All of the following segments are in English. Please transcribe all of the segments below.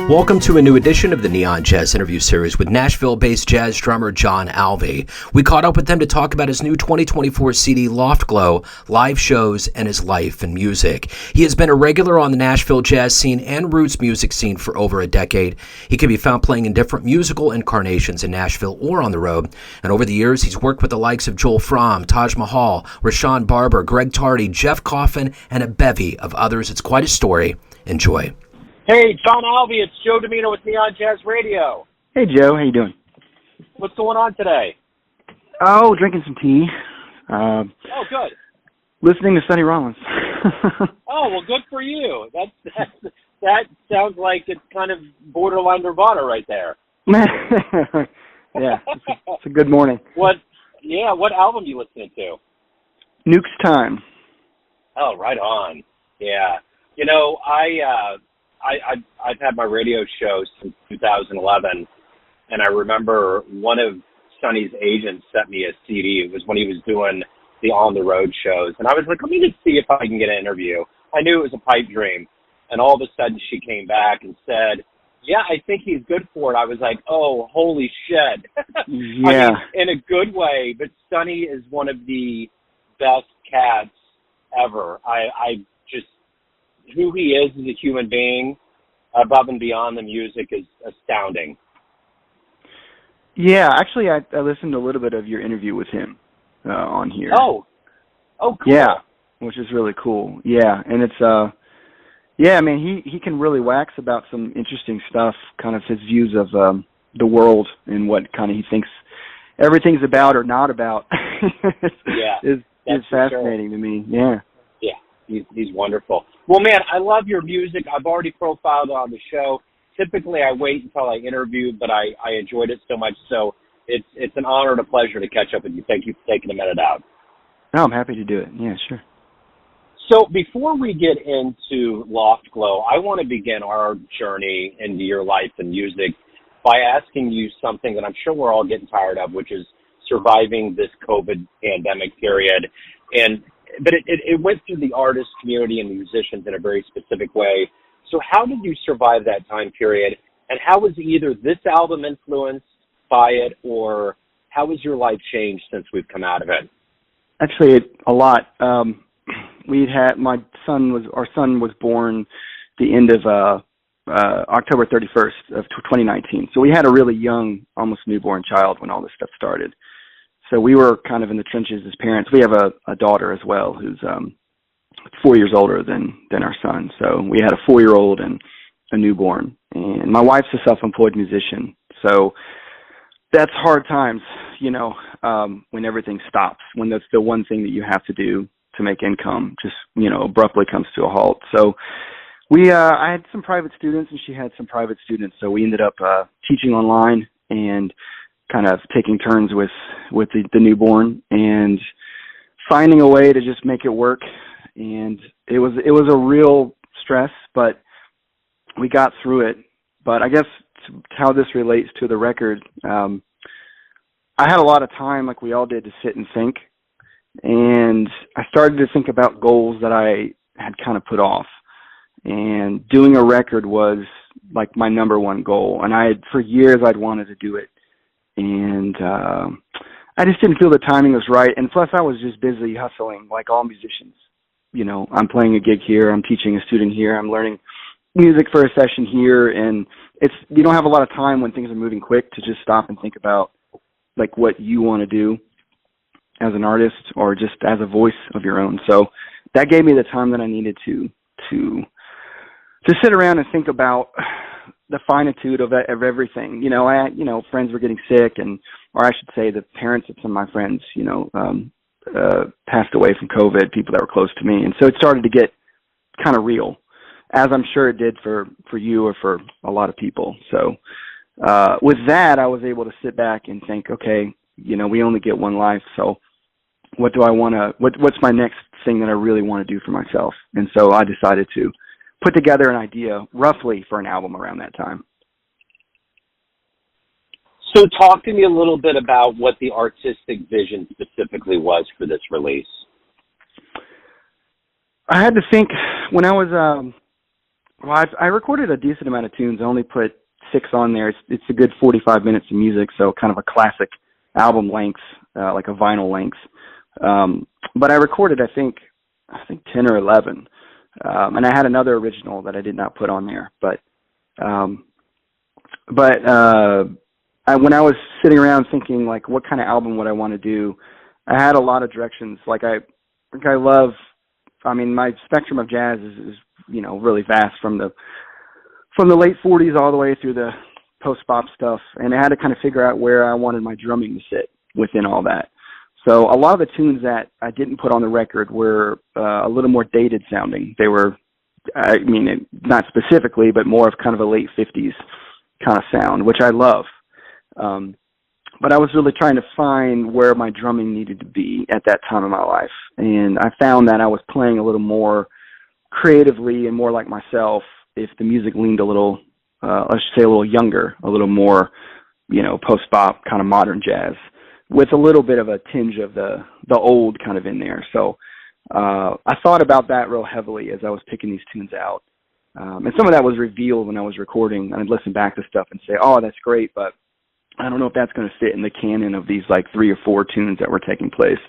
Welcome to a new edition of the Neon Jazz interview series with Nashville-based jazz drummer John Alvey. We caught up with him to talk about his new 2024 CD Loft Glow, live shows, and his life and music. He has been a regular on the Nashville jazz scene and roots music scene for over a decade. He can be found playing in different musical incarnations in Nashville or on the road. And over the years, he's worked with the likes of Joel Frahm, Taj Mahal, Rahsaan Barber, Gregory Tardy, Coffin, and a bevy of others. It's quite a story. Enjoy. Hey, John Alvey, it's Joe Domino with Neon Jazz Radio. Hey, Joe. How you doing? What's going on today? Oh, drinking some tea. Oh, good. Listening to Sonny Rollins. Oh, well, good for you. That sounds like it's kind of borderline Nirvana right there. Yeah, it's a good morning. What album are you listening to? Nuke's Time. Oh, right on. Yeah. You know, I've had my radio show since 2011, and I remember one of Sonny's agents sent me a CD. It was when he was doing the on-the-road shows, and I was like, let me just see if I can get an interview. I knew it was a pipe dream, and all of a sudden she came back and said, yeah, I think he's good for it. I was like, oh, holy shit. Yeah. I mean, in a good way, but Sonny is one of the best cats ever. I just, who he is as a human being, above and beyond the music, is astounding. Yeah, actually, I listened to a little bit of your interview with him on here. Oh, cool. Yeah, which is really cool. Yeah, and it's, yeah, I mean, he can really wax about some interesting stuff, kind of his views of the world and what kind of he thinks everything's about or not about. is fascinating to me. Yeah. He's wonderful. Well, man, I love your music. I've already profiled it on the show. Typically, I wait until I interview, but I enjoyed it so much. So it's an honor and a pleasure to catch up with you. Thank you for taking a minute out. No, I'm happy to do it. Yeah, sure. So before we get into Loft Glow, I want to begin our journey into your life and music by asking you something that I'm sure we're all getting tired of, which is surviving this COVID pandemic period. But it went through the artist community and musicians in a very specific way. So how did you survive that time period? And how was either this album influenced by it, or how has your life changed since we've come out of it? Actually, a lot. Our son was born the end of October 31st of 2019. So we had a really young, almost newborn child when all this stuff started. So we were kind of in the trenches as parents. We have a daughter as well who's 4 years older than our son. So we had a 4-year-old and a newborn. And my wife's a self-employed musician. So that's hard times, when everything stops, when that's the one thing that you have to do to make income just, abruptly comes to a halt. So I had some private students and she had some private students. So we ended up teaching online and kind of taking turns with the newborn and finding a way to just make it work. And it was a real stress, but we got through it. But I guess how this relates to the record, I had a lot of time, like we all did, to sit and think. And I started to think about goals that I had kind of put off. And doing a record was like my number one goal. And for years, I'd wanted to do it. And I just didn't feel the timing was right. And plus, I was just busy hustling like all musicians. I'm playing a gig here. I'm teaching a student here. I'm learning music for a session here. And you don't have a lot of time when things are moving quick to just stop and think about like what you want to do as an artist or just as a voice of your own. So that gave me the time that I needed to sit around and think about the finitude of everything. Friends were getting sick, or I should say the parents of some of my friends, passed away from COVID, people that were close to me. And so it started to get kind of real, as I'm sure it did for you or for a lot of people. So with that, I was able to sit back and think, okay, we only get one life. So what do I want to, what's my next thing that I really want to do for myself? And so I decided to put together an idea roughly for an album around that time. So talk to me a little bit about what the artistic vision specifically was for this release. I had to think when I was Well, I recorded a decent amount of tunes. I only put 6 on there. It's a good 45 minutes of music, so kind of a classic album length, like a vinyl length. But I recorded, I think 10 or 11. And I had another original that I did not put on there. But when I was sitting around thinking, like, what kind of album would I want to do, I had a lot of directions. Like, I love, I mean, my spectrum of jazz is really vast from the late 40s all the way through the post-bop stuff. And I had to kind of figure out where I wanted my drumming to sit within all that. So a lot of the tunes that I didn't put on the record were a little more dated sounding. They were, I mean, not specifically, but more of kind of a late 50s kind of sound, which I love. But I was really trying to find where my drumming needed to be at that time of my life. And I found that I was playing a little more creatively and more like myself if the music leaned a little, let's say a little younger, a little more, post-bop kind of modern jazz, with a little bit of a tinge of the old kind of in there. So I thought about that real heavily as I was picking these tunes out. And some of that was revealed when I was recording. I'd listen back to stuff and say, oh, that's great, but I don't know if that's going to fit in the canon of these like 3 or 4 tunes that were taking place.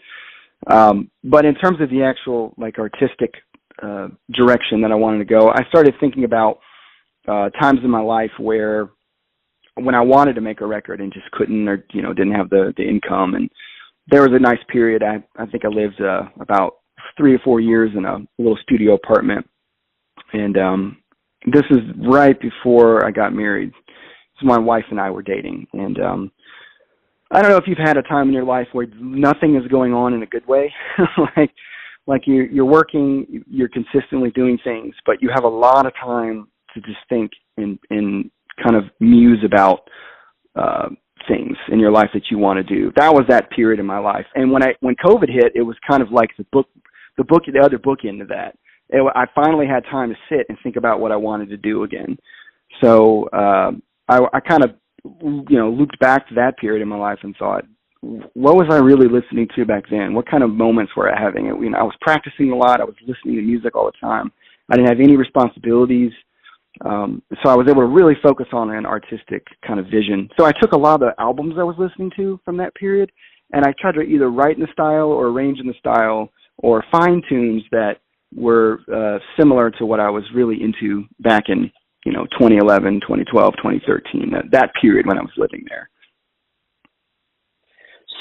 But in terms of the actual like artistic direction that I wanted to go, I started thinking about times in my life where when I wanted to make a record and just couldn't or, didn't have the income. And there was a nice period. I think I lived about 3 or 4 years in a little studio apartment. And this is right before I got married. So my wife and I were dating. And I don't know if you've had a time in your life where nothing is going on in a good way. like you're working, you're consistently doing things, but you have a lot of time to just think and kind of muse about things in your life that you want to do. That was that period in my life. And when COVID hit, it was kind of like the other book into that. I finally had time to sit and think about what I wanted to do again. So I kind of, looked back to that period in my life and thought, what was I really listening to back then? What kind of moments were I having? I was practicing a lot. I was listening to music all the time. I didn't have any responsibilities. So I was able to really focus on an artistic kind of vision. So I took a lot of the albums I was listening to from that period, and I tried to either write in the style or arrange in the style or find tunes that were similar to what I was really into back in 2011, 2012, 2013, that period when I was living there.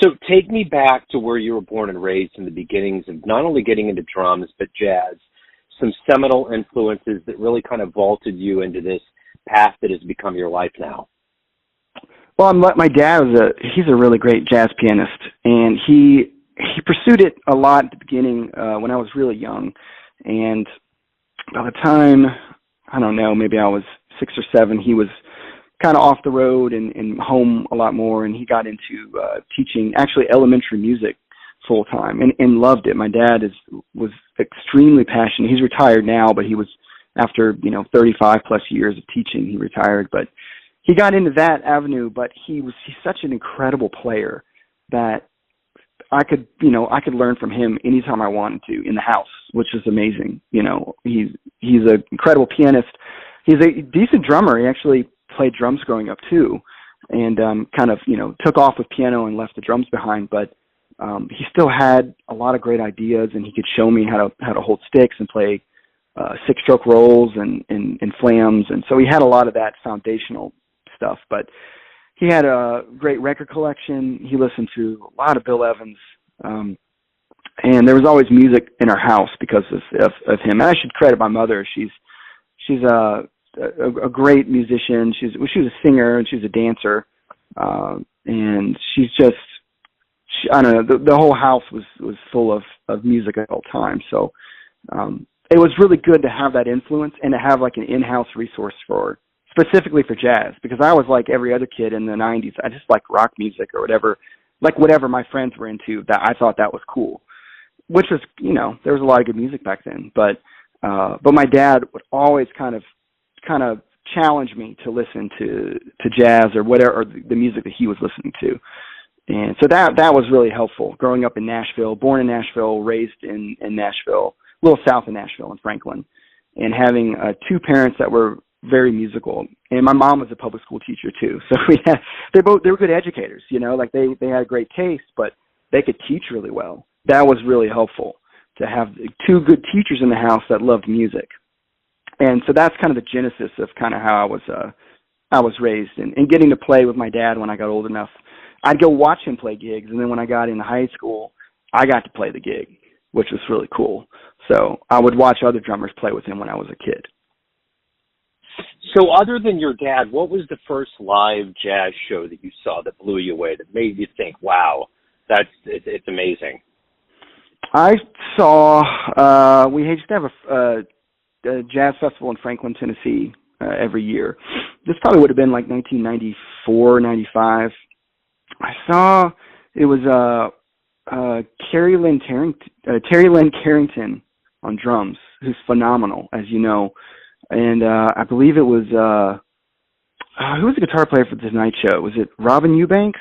So take me back to where you were born and raised in the beginnings of not only getting into drums, but jazz, some seminal influences that really kind of vaulted you into this path that has become your life now. Well, my dad he's a really great jazz pianist, and he pursued it a lot at the beginning when I was really young. And by the time, I don't know, maybe I was 6 or 7, he was kind of off the road and home a lot more, and he got into teaching actually elementary music full time and loved it. My dad was extremely passionate. He's retired now, but he was, after 35 plus years of teaching, he retired. But he got into that avenue. But he's such an incredible player that I could learn from him anytime I wanted to in the house, which is amazing. He's an incredible pianist. He's a decent drummer. He actually played drums growing up too, and kind of took off with piano and left the drums behind. But he still had a lot of great ideas, and he could show me how to hold sticks and play 6-stroke rolls and flams. And so he had a lot of that foundational stuff. But he had a great record collection. He listened to a lot of Bill Evans. And there was always music in our house because of him. And I should credit my mother. She's a great musician. She was a singer and she was a dancer. And she's just, I don't know, the whole house was full of music at all times. So it was really good to have that influence and to have like an in-house resource specifically for jazz, because I was like every other kid in the 90s. I just like rock music or whatever my friends were into, that I thought that was cool, which was, there was a lot of good music back then. But my dad would always kind of challenge me to listen to jazz or whatever, or the music that he was listening to. And so that was really helpful. Growing up in Nashville, born in Nashville, raised in Nashville, a little south of Nashville in Franklin. and having two parents that were very musical. And my mom was a public school teacher too, so they were good educators. Like they had great taste, but they could teach really well. That was really helpful to have two good teachers in the house that loved music. And so that's kind of the genesis of kind of how I was raised, and getting to play with my dad when I got old enough. I'd go watch him play gigs, and then when I got into high school, I got to play the gig, which was really cool. So I would watch other drummers play with him when I was a kid. So other than your dad, what was the first live jazz show that you saw that blew you away, that made you think, wow, it's amazing? I saw, we used to have a jazz festival in Franklin, Tennessee every year. This probably would have been like 1994, 95. I saw, it was Terry Lynn Carrington on drums, who's phenomenal, as you know. And I believe it was, who was the guitar player for the Tonight Show? Was it Robin Eubanks?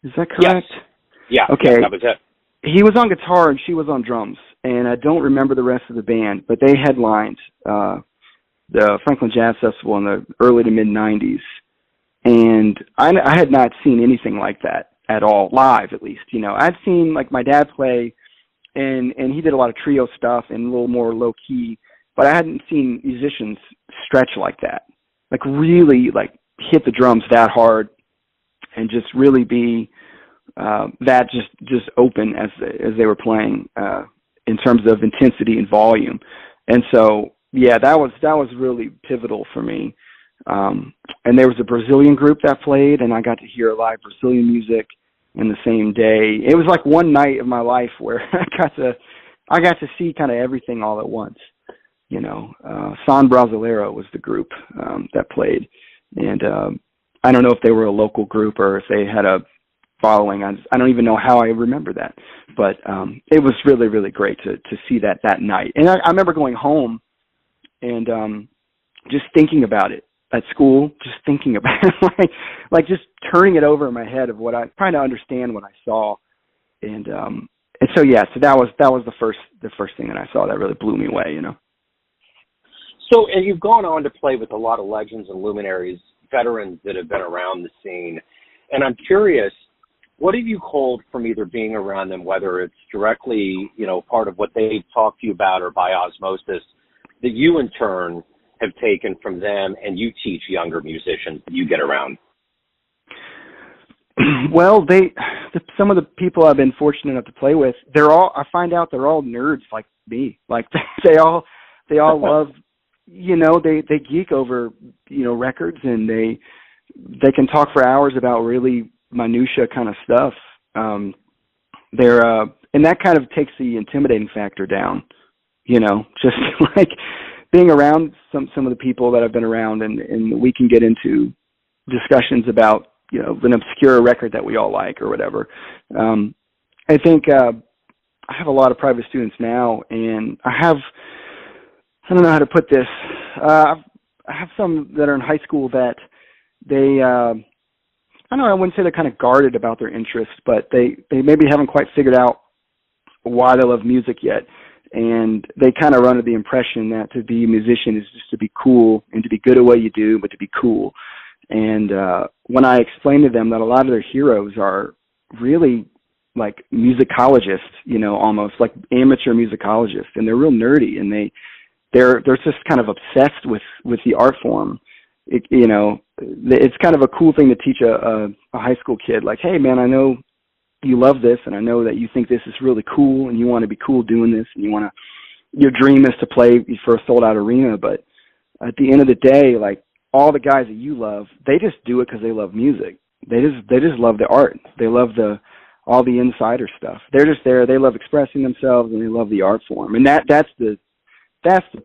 Is that correct? Yes. Yeah, okay. Yeah, that was it. He was on guitar and she was on drums. And I don't remember the rest of the band, but they headlined the Franklin Jazz Festival in the early to mid-'90s. And I had not seen anything like that at all, live at least. I'd seen like my dad play, and he did a lot of trio stuff and a little more low-key, but I hadn't seen musicians stretch like that, like really like hit the drums that hard and just really be that just open as they were playing in terms of intensity and volume. And so, yeah, that was really pivotal for me. And there was a Brazilian group that played, and I got to hear live Brazilian music in the same day. It was like one night of my life where I got to see kind of everything all at once. San Brasileiro was the group that played, and I don't know if they were a local group or if they had a following. I don't even know how I remember that, but it was really, really great to see that night. And I remember going home and just thinking about it at school, just thinking about it, like just turning it over in my head of trying to understand what I saw, and so yeah, so that was the first thing that I saw that really blew me away, So, and you've gone on to play with a lot of legends and luminaries, veterans that have been around the scene, and I'm curious, what have you culled from either being around them, whether it's directly, part of what they talk to you about or by osmosis, that you in turn have taken from them and you teach younger musicians that you get around? Well, some of the people I've been fortunate enough to play with, I find out they're all nerds like me. Like they all love, they geek over, records, and they can talk for hours about really minutia kind of stuff. And that kind of takes the intimidating factor down, just like being around some of the people that I've been around, and we can get into discussions about, an obscure record that we all like or whatever. I think I have a lot of private students now, and I don't know how to put this. I have some that are in high school that they, I don't know, I wouldn't say they're kind of guarded about their interests, but they maybe haven't quite figured out why they love music yet. And they kind of run under the impression that to be a musician is just to be cool and to be good at what you do, but to be cool. And when I explain to them that a lot of their heroes are really like musicologists, almost like amateur musicologists, and they're real nerdy, and they're just kind of obsessed with the art form. It's kind of a cool thing to teach a high school kid, like, hey man, I know you love this, and I know that you think this is really cool, and you want to be cool doing this, and your dream is to play for a sold out arena, but at the end of the day, like, all the guys that you love, they just do it because they love music. They just love the art. They love all the insider stuff. They're just there. They love expressing themselves, and they love the art form. And that's the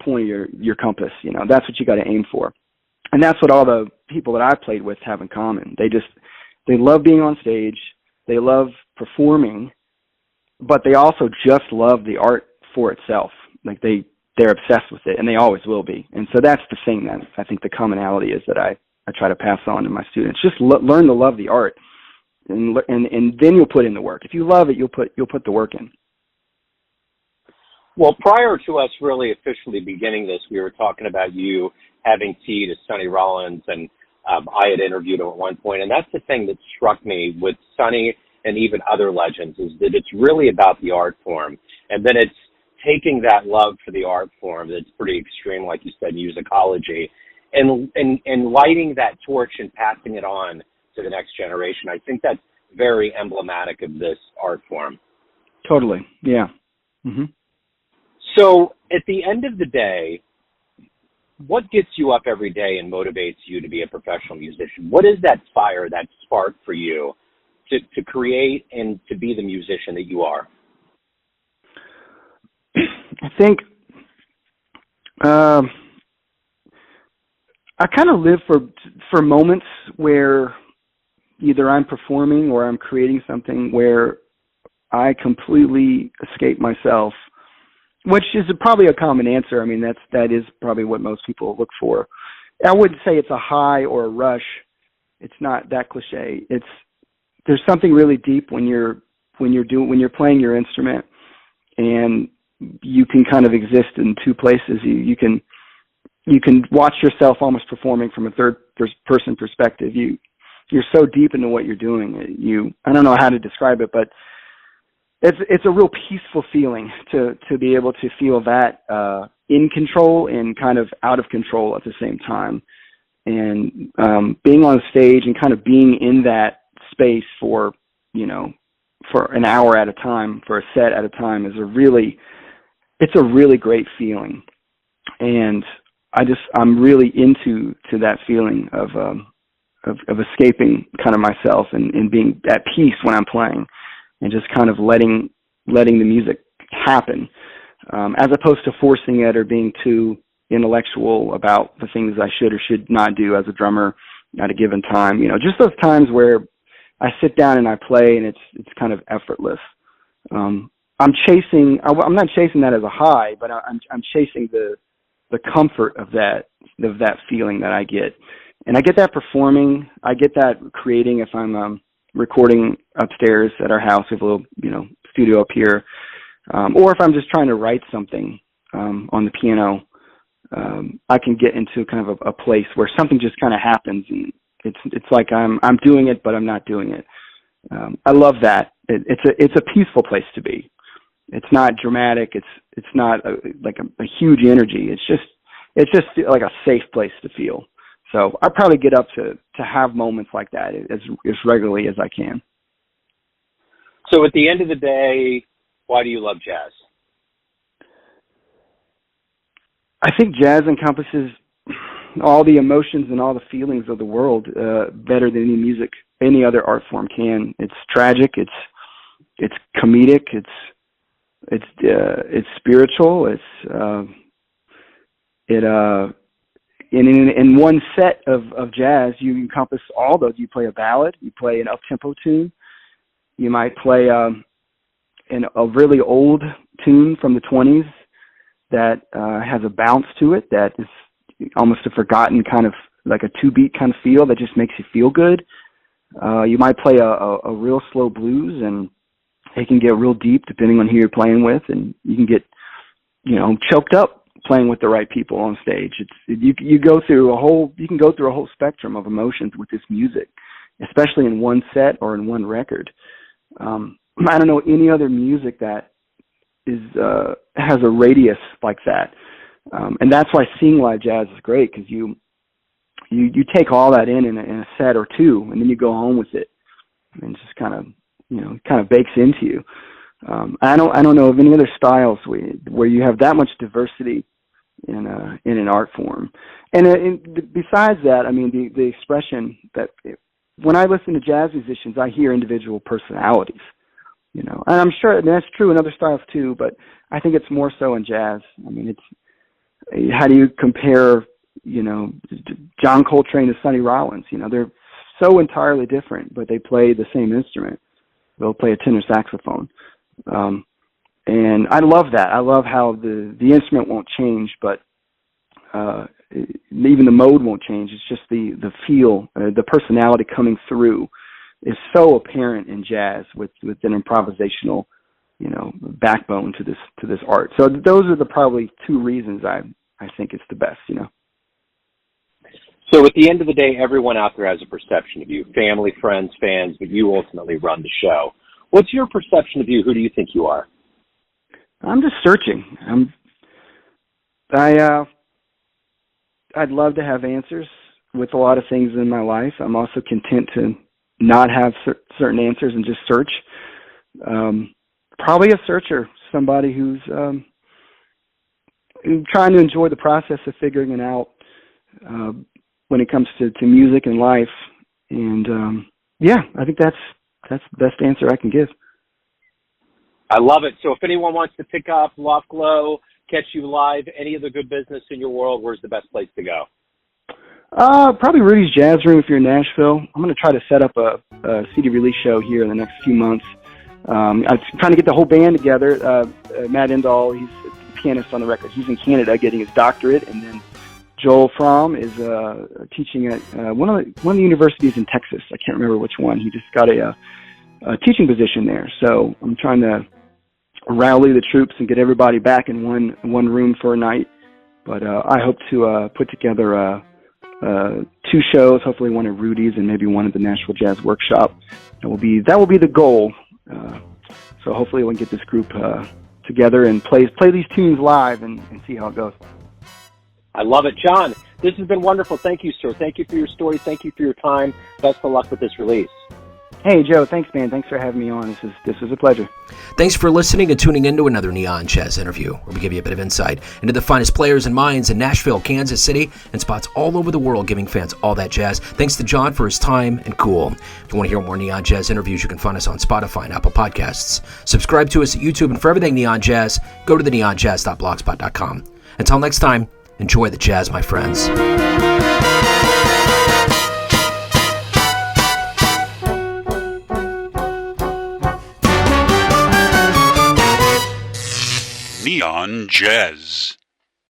point of your compass. That's what you got to aim for. And that's what all the people that I played with have in common. They love being on stage. They love performing, but they also just love the art for itself. Like they're obsessed with it, and they always will be. And so that's the thing that I think the commonality is that I try to pass on to my students. Just learn to love the art, and then you'll put in the work. If you love it, you'll put the work in. Well, prior to us really officially beginning this, we were talking about you having tea to Sonny Rollins, and I had interviewed him at one point, and that's the thing that struck me with Sonny and even other legends, is that it's really about the art form, and then it's taking that love for the art form that's pretty extreme, like you said, musicology, and lighting that torch and passing it on to the next generation. I think that's very emblematic of this art form. Totally, yeah. Mm-hmm. So at the end of the day, what gets you up every day and motivates you to be a professional musician? What is that fire, that spark for you to create and to be the musician that you are? I think I kind of live for moments where either I'm performing or I'm creating something where I completely escape myself, which is probably a common answer. I mean, that is probably what most people look for. I wouldn't say it's a high or a rush. It's not that cliche. There's something really deep when you're playing your instrument, and you can kind of exist in two places. You can watch yourself almost performing from a third person perspective. You're so deep into what you're doing. I don't know how to describe it, but it's a real peaceful feeling to be able to feel that in control and kind of out of control at the same time. And being on stage and kind of being in that space for an hour at a time, for a set at a time, it's a really great feeling. And I'm really into that feeling of escaping kind of myself and being at peace when I'm playing, and just kind of letting the music happen, as opposed to forcing it or being too intellectual about the things I should or should not do as a drummer at a given time. Just those times where I sit down and I play and it's kind of effortless. I'm not chasing that as a high, but I'm chasing the comfort of that feeling that I get. And I get that performing, I get that creating if I'm recording upstairs at our house. We have a little, studio up here. Or if I'm just trying to write something on the piano, I can get into kind of a place where something just kind of happens, and it's like I'm doing it, but I'm not doing it. I love that. It's a peaceful place to be. It's not dramatic. It's not like a huge energy. It's just like a safe place to feel. So I probably get up to have moments like that as regularly as I can. So at the end of the day, why do you love jazz? I think jazz encompasses all the emotions and all the feelings of the world better than any other art form can. It's tragic. It's comedic. It's spiritual. In one set of jazz, you encompass all those. You play a ballad, you play an up-tempo tune, you might play a really old tune from the 20s that has a bounce to it that is almost a forgotten kind of like a two-beat kind of feel that just makes you feel good. You might play a real slow blues, and it can get real deep depending on who you're playing with, and you can get choked up playing with the right people on stage. You can go through a whole spectrum of emotions with this music, especially in one set or in one record. I don't know any other music that has a radius like that, and that's why seeing live jazz is great, because you take all that in a set or two, and then you go home with it, and it just kind of bakes into you. I don't know of any other styles where you have that much diversity in an art form. And besides that, I mean, the expression that when I listen to jazz musicians, I hear individual personalities. And I'm sure that's true in other styles too, but I think it's more so in jazz. I mean, how do you compare, John Coltrane to Sonny Rollins? They're so entirely different, but they play the same instrument. They'll play a tenor saxophone. And I love that. I love how the instrument won't change, but even the mode won't change. It's just the feel, the personality coming through is so apparent in jazz with an improvisational backbone to this art. So those are the probably two reasons I think it's the best. So at the end of the day, everyone out there has a perception of you, family, friends, fans, but you ultimately run the show. What's your perception of you? Who do you think you are? I'm just searching. I'd love to have answers with a lot of things in my life. I'm also content to not have certain answers and just search. Probably a searcher, somebody who's trying to enjoy the process of figuring it out when it comes to music and life. And I think that's the best answer I can give. I love it. So if anyone wants to pick up Loft Glow, catch you live, any of the good business in your world, where's the best place to go? Probably Rudy's Jazz Room if you're in Nashville. I'm going to try to set up a CD release show here in the next few months. I'm trying to get the whole band together. Matt Endall, he's a pianist on the record. He's in Canada getting his doctorate, and then Joel Frahm is teaching at one of the universities in Texas. I can't remember which one. He just got a teaching position there. So I'm trying to rally the troops and get everybody back in one room for a night. But I hope to put together 2 shows, hopefully one at Rudy's and maybe one at the Nashville Jazz Workshop. That will be the goal. So hopefully we can get this group together and play these tunes live and see how it goes. I love it. John, this has been wonderful. Thank you, sir. Thank you for your story. Thank you for your time. Best of luck with this release. Hey, Joe. Thanks, man. Thanks for having me on. This is a pleasure. Thanks for listening and tuning into another Neon Jazz interview, where we give you a bit of insight into the finest players and minds in Nashville, Kansas City, and spots all over the world, giving fans all that jazz. Thanks to John for his time and cool. If you want to hear more Neon Jazz interviews, you can find us on Spotify and Apple Podcasts. Subscribe to us at YouTube, and for everything Neon Jazz, go to theneonjazz.blogspot.com. Until next time, enjoy the jazz, my friends. Neon Jazz.